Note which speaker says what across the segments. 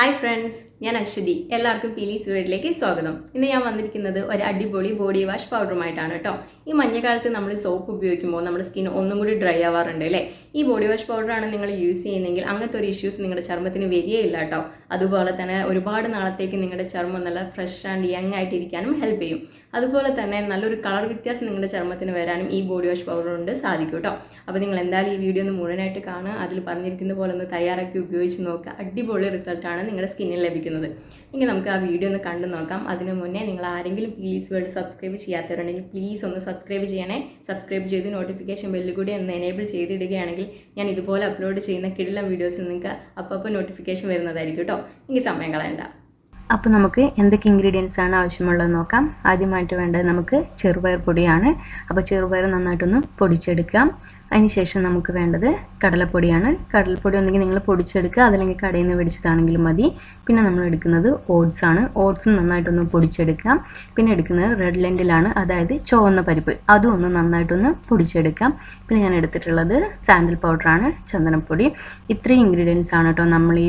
Speaker 1: Hi friends, ഞാൻ അശ്വതി. എല്ലാവർക്കും പീലീസ് വീഡിയോയിലേക്ക് സ്വാഗതം. ഇന്ന് ഞാൻ വന്നിരിക്കുന്നത് ഒരു അടിപൊളി ബോഡി വാഷ് പൗഡറുമായിട്ടാണ് കേട്ടോ. ഈ മഞ്ഞക്കാലത്ത് നമ്മൾ സോപ്പ് ഉപയോഗിക്കുമ്പോൾ നമ്മുടെ സ്കിൻ ഒന്നും കൂടി ഡ്രൈ ആവാറുണ്ട് അല്ലേ? ഈ ബോഡി വാഷ് പൗഡറാണ് നിങ്ങൾ യൂസ് ചെയ്യുന്നതെങ്കിൽ അങ്ങനത്തെ ഒരു ഇഷ്യൂസ് നിങ്ങളുടെ ചർമ്മത്തിന് വരികയില്ല കേട്ടോ. അതുപോലെ തന്നെ ഒരുപാട് നാളത്തേക്ക് നിങ്ങളുടെ ചർമ്മം നല്ല ഫ്രഷ് ആൻഡ് യങ് ആയിട്ടിരിക്കാനും ഹെൽപ്പ് ചെയ്യും. അതുപോലെ തന്നെ നല്ലൊരു കളർ വ്യത്യാസം നിങ്ങളുടെ ചർമ്മത്തിന് വരാനും ഈ ബോഡി വാഷ് പൗഡർ കൊണ്ട് സാധിക്കും കേട്ടോ. അപ്പോൾ നിങ്ങൾ എന്തായാലും ഈ വീഡിയോ ഒന്ന് മുഴുവനായിട്ട് കാണുക. അതിൽ പറഞ്ഞിരിക്കുന്ന പോലെ ഒന്ന് തയ്യാറാക്കി ഉപയോഗിച്ച് നോക്കുക. അടിപൊളി റിസൾട്ടാണ് നിങ്ങളുടെ സ്കിന്നിൽ ലഭിക്കുന്നത്. ഇനി നമുക്ക് ആ വീഡിയോ ഒന്ന് കണ്ടു നോക്കാം. അതിനു മുന്നേ നിങ്ങൾ ആരെങ്കിലും പ്ലീസ് വേൾഡ് സബ്സ്ക്രൈബ് ചെയ്യാത്തവരുണ്ടെങ്കിൽ പ്ലീസ് ഒന്ന് സബ്സ്ക്രൈബ് ചെയ്യണേ. സബ്സ്ക്രൈബ് ചെയ്ത് നോട്ടിഫിക്കേഷൻ ബെല്ല് കൂടി ഒന്ന് എനേബിൾ ചെയ്തിടുകയാണെങ്കിൽ ഞാൻ ഇതുപോലെ അപ്ലോഡ് ചെയ്യുന്ന കിടിലം വീഡിയോസിൽ നിങ്ങൾക്ക് അപ്പോൾ നോട്ടിഫിക്കേഷൻ വരുന്നതായിരിക്കും കേട്ടോ. എനിക്ക് സമയം കളയണ്ട.
Speaker 2: അപ്പോൾ നമുക്ക് എന്തൊക്കെ ഇൻഗ്രീഡിയൻസ് ആണ് ആവശ്യമുള്ളത് നോക്കാം. ആദ്യമായിട്ട് വേണ്ടത് നമുക്ക് ചെറുപയർ പൊടിയാണ്. അപ്പോൾ ചെറുപയർ നന്നായിട്ടൊന്ന് പൊടിച്ചെടുക്കാം. അതിനുശേഷം നമുക്ക് വേണ്ടത് കടലപ്പൊടിയാണ്. കടലപ്പൊടി ഒന്നെങ്കിൽ നിങ്ങൾ പൊടിച്ചെടുക്കുക, അതല്ലെങ്കിൽ കടയിൽ നിന്ന് മേടിച്ചതാണെങ്കിലും മതി. പിന്നെ നമ്മൾ എടുക്കുന്നത് ഓട്സ് ആണ്. ഓട്സും നന്നായിട്ടൊന്ന് പൊടിച്ചെടുക്കാം. പിന്നെ എടുക്കുന്നത് റെഡ് ലെൻറ്റിലാണ്, അതായത് ചുവന്ന പരിപ്പ്. അതും ഒന്ന് നന്നായിട്ടൊന്ന് പൊടിച്ചെടുക്കാം. പിന്നെ ഞാൻ എടുത്തിട്ടുള്ളത് സാൻഡൽ പൗഡറാണ്, ചന്ദനപ്പൊടി. ഇത്രയും ഇൻഗ്രീഡിയൻസ് ആണ് കേട്ടോ നമ്മൾ ഈ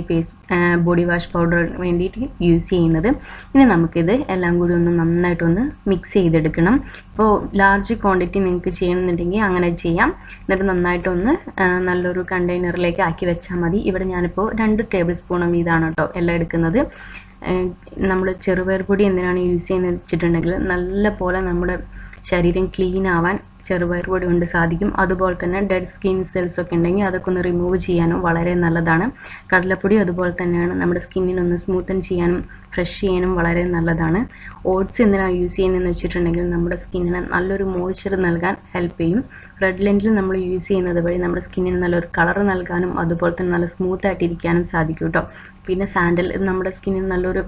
Speaker 2: ബോഡി വാഷ് പൗഡർ വേണ്ടിയിട്ട് യൂസ് ചെയ്യുന്നത്. ഇനി നമുക്കിത് എല്ലാം കൂടി ഒന്ന് നന്നായിട്ടൊന്ന് മിക്സ് ചെയ്തെടുക്കണം. ഇപ്പോൾ ലാർജ് ക്വാണ്ടിറ്റി നിങ്ങൾക്ക് ചെയ്യണമെന്നുണ്ടെങ്കിൽ അങ്ങനെ ചെയ്യാം. എന്നിട്ട് നന്നായിട്ടൊന്ന് നല്ലൊരു കണ്ടെയ്നറിലേക്ക് ആക്കി വെച്ചാൽ മതി. ഇവിടെ ഞാനിപ്പോൾ 2 ടേബിൾ സ്പൂൺ വീതമാണ് കേട്ടോ എല്ലാം എടുക്കുന്നത്. നമ്മൾ ചെറുപയർ പൊടി എന്തിനാണ് യൂസ് ചെയ്യുന്നത് വെച്ചിട്ടുണ്ടെങ്കിൽ നല്ല പോലെ നമ്മുടെ ശരീരം ക്ലീൻ ആവാൻ ചെറുപയർ പൊടി കൊണ്ട് സാധിക്കും. അതുപോലെ തന്നെ ഡെഡ് സ്കിൻ സെൽസ് ഒക്കെ ഉണ്ടെങ്കിൽ അതൊക്കെ ഒന്ന് റിമൂവ് ചെയ്യാനും വളരെ നല്ലതാണ്. കടലപ്പൊടി അതുപോലെ തന്നെയാണ് നമ്മുടെ സ്കിന്നിനൊന്ന് സ്മൂത്തൻ ചെയ്യാനും ഫ്രഷ് ചെയ്യാനും വളരെ നല്ലതാണ്. ഓട്സ് എന്തിനാണ് യൂസ് ചെയ്യുന്നതെന്ന് വെച്ചിട്ടുണ്ടെങ്കിൽ നമ്മുടെ സ്കിന്നിന് നല്ലൊരു മോയ്സ്ചർ നൽകാൻ ഹെൽപ്പ് ചെയ്യും. റെഡ് ലെൻറ്റിൽ നമ്മൾ യൂസ് ചെയ്യുന്നത് വഴി നമ്മുടെ സ്കിന്നിന് നല്ലൊരു കളർ നൽകാനും അതുപോലെ തന്നെ നല്ല സ്മൂത്ത് ആയിട്ടിരിക്കാനും സാധിക്കും കേട്ടോ. പിന്നെ സാൻഡൽ നമ്മുടെ സ്കിന്നിന് നല്ലൊരു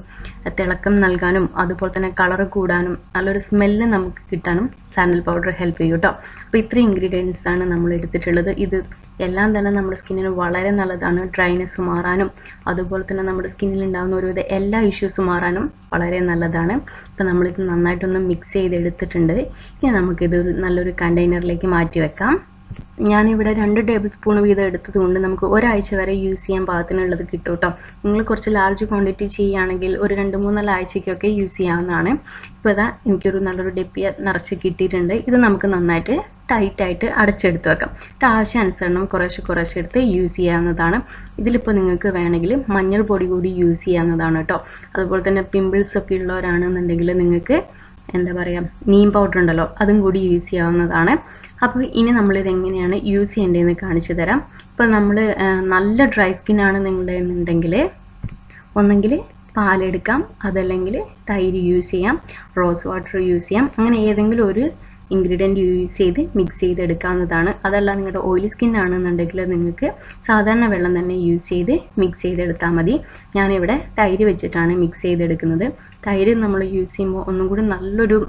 Speaker 2: തിളക്കം നൽകാനും അതുപോലെ തന്നെ കളർ കൂടാനും നല്ലൊരു സ്മെല്ല് നമുക്ക് കിട്ടാനും സാൻഡൽ പൗഡർ ഹെൽപ്പ് ചെയ്യും കേട്ടോ. അപ്പോൾ ഇത്രയും ഇൻഗ്രീഡിയൻസ് ആണ് നമ്മൾ എടുത്തിട്ടുള്ളത്. ഇത് എല്ലാം തന്നെ നമ്മുടെ സ്കിന്നിന് വളരെ നല്ലതാണ്. ഡ്രൈനെസ് മാറാനും അതുപോലെ തന്നെ നമ്മുടെ സ്കിന്നിൽ ഉണ്ടാകുന്ന ഒരുവിധ എല്ലാ ഇഷ്യൂസും മാറാനും വളരെ നല്ലതാണ്. അപ്പോൾ നമ്മളിത് നന്നായിട്ടൊന്ന് മിക്സ് ചെയ്തെടുത്തിട്ടുണ്ട്. ഇനി നമുക്കിത് നല്ലൊരു കണ്ടെയ്നറിലേക്ക് മാറ്റി വെക്കാം. ഞാനിവിടെ 2 ടേബിൾ സ്പൂൺ വീതം എടുത്തത് കൊണ്ട് നമുക്ക് ഒരാഴ്ച വരെ യൂസ് ചെയ്യാൻ പാകത്തിനുള്ളത് കിട്ടും കേട്ടോ. നിങ്ങൾ കുറച്ച് ലാർജ് ക്വാണ്ടിറ്റി ചെയ്യുകയാണെങ്കിൽ ഒരു 2-3 ആഴ്ചയ്ക്കൊക്കെ യൂസ് ചെയ്യാവുന്നതാണ്. ഇപ്പോൾ ഇതാ എനിക്കൊരു നല്ലൊരു ഡെപ്പി നിറച്ച് കിട്ടിയിട്ടുണ്ട്. ഇത് നമുക്ക് നന്നായിട്ട് ടൈറ്റായിട്ട് അടച്ചെടുത്ത് വെക്കാം. ആവശ്യാനുസരണം കുറേശ്ശെ എടുത്ത് യൂസ് ചെയ്യാവുന്നതാണ്. ഇതിലിപ്പോൾ നിങ്ങൾക്ക് വേണമെങ്കിൽ മഞ്ഞൾ പൊടി കൂടി യൂസ് ചെയ്യാവുന്നതാണ് കേട്ടോ. അതുപോലെ തന്നെ പിമ്പിൾസ് ഒക്കെ ഉള്ളവരാണെന്നുണ്ടെങ്കിൽ നിങ്ങൾക്ക് എന്താ പറയുക, നീം പൗഡർ ഉണ്ടല്ലോ, അതും കൂടി യൂസ് ചെയ്യാവുന്നതാണ്. അപ്പോൾ ഇനി നമ്മളിത് എങ്ങനെയാണ് യൂസ് ചെയ്യേണ്ടതെന്ന് കാണിച്ചു തരാം. ഇപ്പോൾ നമ്മൾ നല്ല ഡ്രൈ സ്കിന്നാണ് നിങ്ങളുടെ എന്നുണ്ടെങ്കിൽ ഒന്നെങ്കിൽ പാലെടുക്കാം, അതല്ലെങ്കിൽ തൈര് യൂസ് ചെയ്യാം, റോസ് വാട്ടർ യൂസ് ചെയ്യാം. അങ്ങനെ ഏതെങ്കിലും ഒരു ഇൻഗ്രീഡിയൻറ്റ് യൂസ് ചെയ്ത് മിക്സ് ചെയ്തെടുക്കാവുന്നതാണ്. അതല്ല നിങ്ങളുടെ ഓയിലി സ്കിൻ ആണെന്നുണ്ടെങ്കിൽ നിങ്ങൾക്ക് സാധാരണ വെള്ളം തന്നെ യൂസ് ചെയ്ത് മിക്സ് ചെയ്തെടുത്താൽ മതി. ഞാനിവിടെ തൈര് വെച്ചിട്ടാണ് മിക്സ് ചെയ്തെടുക്കുന്നത്. തൈര് നമ്മൾ യൂസ് ചെയ്യുമ്പോൾ ഒന്നും കൂടി നല്ലൊരു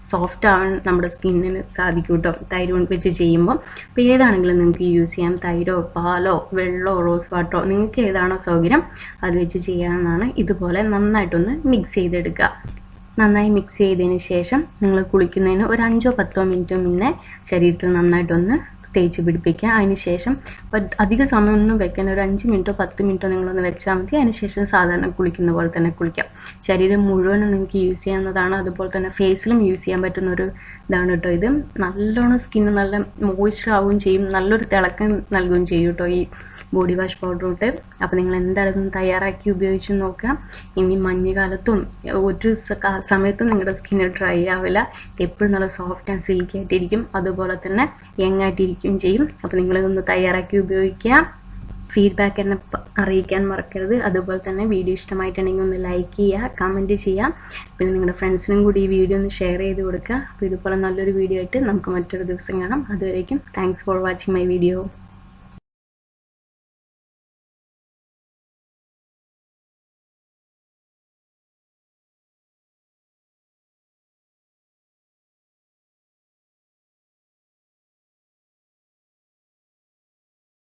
Speaker 2: സോഫ്റ്റ് ആവാൻ നമ്മുടെ സ്കിന്നിന് സാധിക്കും കേട്ടോ തൈര് വെച്ച് ചെയ്യുമ്പോൾ. അപ്പോൾ ഏതാണെങ്കിലും നിങ്ങൾക്ക് യൂസ് ചെയ്യാം. തൈരോ പാലോ വെള്ളമോ റോസ് വാട്ടറോ നിങ്ങൾക്ക് ഏതാണോ സൗകര്യം അത് വെച്ച് ചെയ്യാവുന്നതാണ്. ഇതുപോലെ നന്നായിട്ടൊന്ന് മിക്സ് ചെയ്തെടുക്കുക. നന്നായി മിക്സ് ചെയ്തതിന് ശേഷം നിങ്ങൾ കുളിക്കുന്നതിന് ഒരു 5-10 മിനിറ്റ് മുന്നേ ശരീരത്തിൽ നന്നായിട്ടൊന്ന് തേച്ച് പിടിപ്പിക്കുക. അതിന് ശേഷം അധിക സമയമൊന്നും വെക്കാൻ ഒരു 5 മിനിറ്റോ 10 മിനിറ്റോ നിങ്ങളൊന്ന് വെച്ചാൽ മതി. അതിന് ശേഷം സാധാരണ കുളിക്കുന്ന പോലെ തന്നെ കുളിക്കാം. ശരീരം മുഴുവനും നിങ്ങൾക്ക് യൂസ് ചെയ്യാവുന്നതാണ്. അതുപോലെ തന്നെ ഫേസിലും യൂസ് ചെയ്യാൻ പറ്റുന്നൊരു ഇതാണ് കേട്ടോ ഇത്. നല്ലോണം സ്കിന്ന് നല്ല മോയ്സ്ചർ ആവുകയും ചെയ്യും, നല്ലൊരു തിളക്കം നൽകുകയും ചെയ്യും കേട്ടോ ഈ ബോഡി വാഷ് പൗഡർ ഇട്ട്. അപ്പോൾ നിങ്ങൾ എന്തായാലും തയ്യാറാക്കി ഉപയോഗിച്ച് നോക്കുക. ഇനി മഞ്ഞുകാലത്തും ഒരു സമയത്തും നിങ്ങളുടെ സ്കിന്ന് ഡ്രൈ ആവില്ല. എപ്പോഴും നല്ല സോഫ്റ്റ് ആൻഡ് സിൽക്കി ആയിട്ടിരിക്കും, അതുപോലെ തന്നെ യങ് ആയിട്ടിരിക്കുകയും ചെയ്യും. അപ്പോൾ നിങ്ങളിതൊന്ന് തയ്യാറാക്കി ഉപയോഗിക്കുക. ഫീഡ്ബാക്ക് എന്നെ അറിയിക്കാൻ മറക്കരുത്. അതുപോലെ തന്നെ വീഡിയോ ഇഷ്ടമായിട്ടുണ്ടെങ്കിൽ ഒന്ന് ലൈക്ക് ചെയ്യുക, കമൻറ്റ് ചെയ്യുക. പിന്നെ നിങ്ങളുടെ ഫ്രണ്ട്സിനും കൂടി ഈ വീഡിയോ ഒന്ന് ഷെയർ ചെയ്ത് കൊടുക്കുക. അപ്പോൾ ഇതുപോലെ നല്ലൊരു വീഡിയോ ആയിട്ട് നമുക്ക് മറ്റൊരു ദിവസം കാണാം. അതുവരേക്കും thanks for watching my video.